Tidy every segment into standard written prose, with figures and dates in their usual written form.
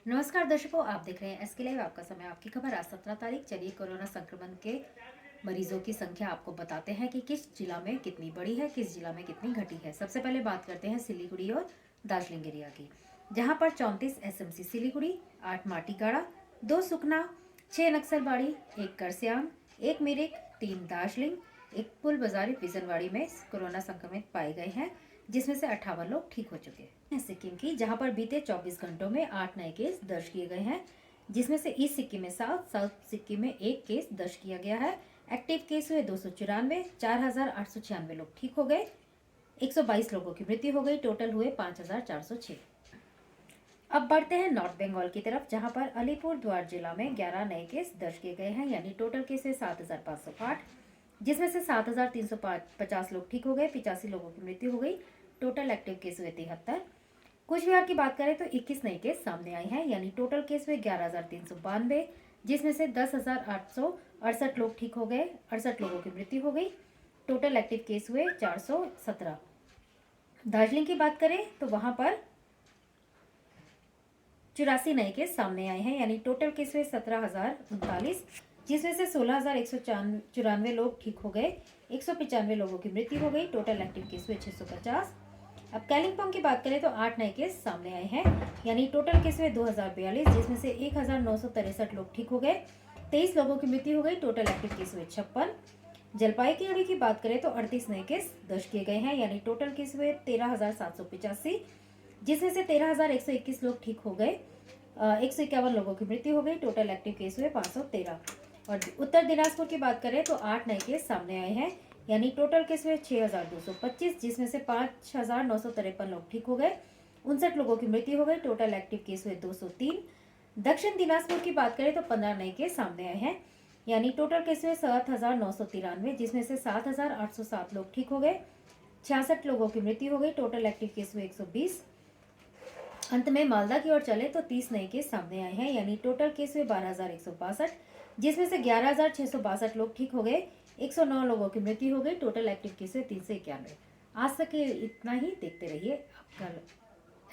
नमस्कार दर्शकों, आप देख रहे हैं एसके लाइव। आपका समय, आपकी खबर। आज 17 तारीख। चलिए कोरोना संक्रमण के मरीजों की संख्या आपको बताते हैं कि किस जिला में कितनी बढ़ी है, किस जिला में कितनी घटी है। सबसे पहले बात करते हैं सिलीगुड़ी और दार्जिलिंग एरिया की, जहां पर 34 एसएमसी सिलीगुड़ी, 8 माटीगाड़ा, 2 सुकना, 6 नक्सलबाड़ी, 1 करस्याम, 1 मिरिक, 3 दार्जिलिंग, 1 पुल बाजारी बिजनवाड़ी में कोरोना संक्रमित पाए गए हैं, जिसमें से 58 लोग ठीक हो चुके हैं। सिक्किम की, जहां पर बीते 24 घंटों में 8 नए केस दर्ज किए गए हैं, जिसमें से ईस्ट सिक्किम में 7, साउथ सिक्किम में 1 केस दर्ज किया गया है। एक्टिव केस हुए 294, 4,896 लोग ठीक हो गए, 122 लोगों की मृत्यु हो गई, टोटल हुए 5,406। अब बढ़ते हैं नॉर्थ बंगाल की तरफ, जहां पर अलीपुर द्वार जिला में 11 नए केस दर्ज किए गए हैं, यानी टोटल केस हुए 7,508, जिसमें से 7,350 लोग ठीक हो गए, 85 लोगों की मृत्यु हो गई, टोटल एक्टिव केस हुए 73। कुछ बिहार की बात करें तो 21 नए केस सामने आए हैं, यानी टोटल केस हुए 11,392, जिसमें से 10,868 लोग ठीक हो गए, 68 लोगों की मृत्यु हो गई, टोटल एक्टिव केस हुए 417। दार्जिलिंग की बात करें तो वहां पर 84 नए केस सामने आए हैं, यानी टोटल केस हुए 17,039, जिसमें से 16,194 लोग ठीक हो गए, 195 लोगों की मृत्यु हो गई, टोटल एक्टिव केस हुए 650। अब कालिम्पोंग की बात करें तो 8 नए केस सामने आए हैं, यानी टोटल केस हुए 2,042, जिसमें से 1,963 लोग ठीक हो गए, 23 लोगों की मृत्यु हो गई, टोटल एक्टिव केस हुए 56। जलपाईगुड़ी की बात करें तो 38 नए केस दर्ज किए गए हैं, यानी टोटल केस हुए 13,785, जिसमें से 13,121 लोग ठीक हो गए, 151 लोगों की मृत्यु हो गई, टोटल एक्टिव केस हुए 513। और उत्तर दिनाजपुर की बात करें तो 8 नए केस सामने आए हैं, यानी टोटल केस हुए 6,225, जिसमें से 5,953 लोग ठीक हो गए, 59 लोगों की मृत्यु हो गई, टोटल एक्टिव केस हुए 203। दक्षिण दिनाजपुर की बात करें तो 15 नए केस सामने आए हैं, यानी टोटल केस हुए 7,993, जिसमें से 7,807 लोग ठीक हो गए, 66 लोगों की मृत्यु हो गई, टोटल एक्टिव केस हुए 120। अंत में मालदा की ओर चले तो 30 नए केस सामने आए हैं, यानी टोटल केस हुए 12,162, जिसमें से 11,662 लोग ठीक हो गए, 109 लोगों की मृत्यु हो गई, टोटल एक्टिव केस हुए 391। आज तक इतना ही। देखते रहिए आपका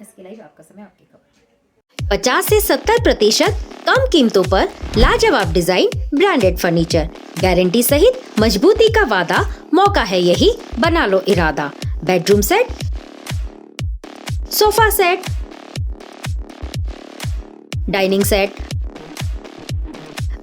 एसके लाइव, आपका समय, आपकी खबर। 50 से 70% कम कीमतों पर लाजवाब डिजाइन, ब्रांडेड फर्नीचर, गारंटी सहित मजबूती का वादा। मौका है यही, बना लो इरादा। Bedroom set, sofa set, dining set,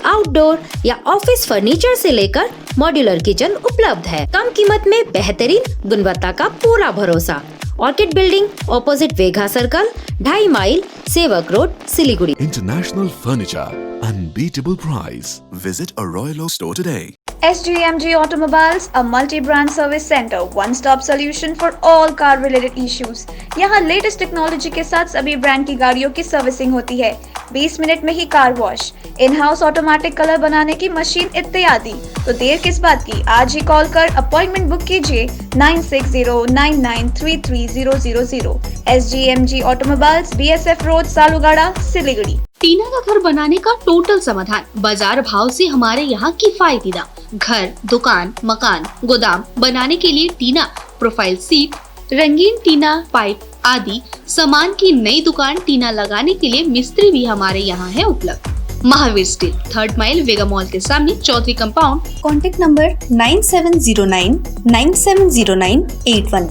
outdoor या ऑफिस फर्नीचर से लेकर मॉड्यूलर किचन उपलब्ध है। कम कीमत में बेहतरीन गुणवत्ता का पूरा भरोसा। ऑर्किड बिल्डिंग, ऑपोजिट वेगा सर्कल, 2.5 माइल, सेवक road, Siliguri. International Furniture, unbeatable price. Visit a Royal Oak store today. SGMG Automobiles, a multi-brand service center, one-stop solution for all car-related issues. यहाँ लेटेस्ट टेक्नोलॉजी के साथ सभी ब्रांड की गाड़ियों की servicing होती है। 20 मिनट में ही car wash, in house automatic colour बनाने की मशीन इत्यादि। तो देर किस बात की, आज ही कॉल कर अपॉइंटमेंट बुक कीजिए 9609933000। SGMG Automobiles, BSF road, Salugara, Siliguri. Tina का घर बनाने का टोटल समाधान बाजार भाव से हमारे यहाँ किफायती दाम। घर, दुकान, मकान, गोदाम बनाने के लिए टीना, प्रोफाइल सीट, रंगीन टीना, पाइप आदि सामान की नई दुकान टीना लगाने के लिए मिस्त्री भी हमारे यहाँ है उपलब्ध। महावीर स्टील, 3rd माइल, वेगा मॉल के सामने, चौधरी कंपाउंड। Contact number 9709970981।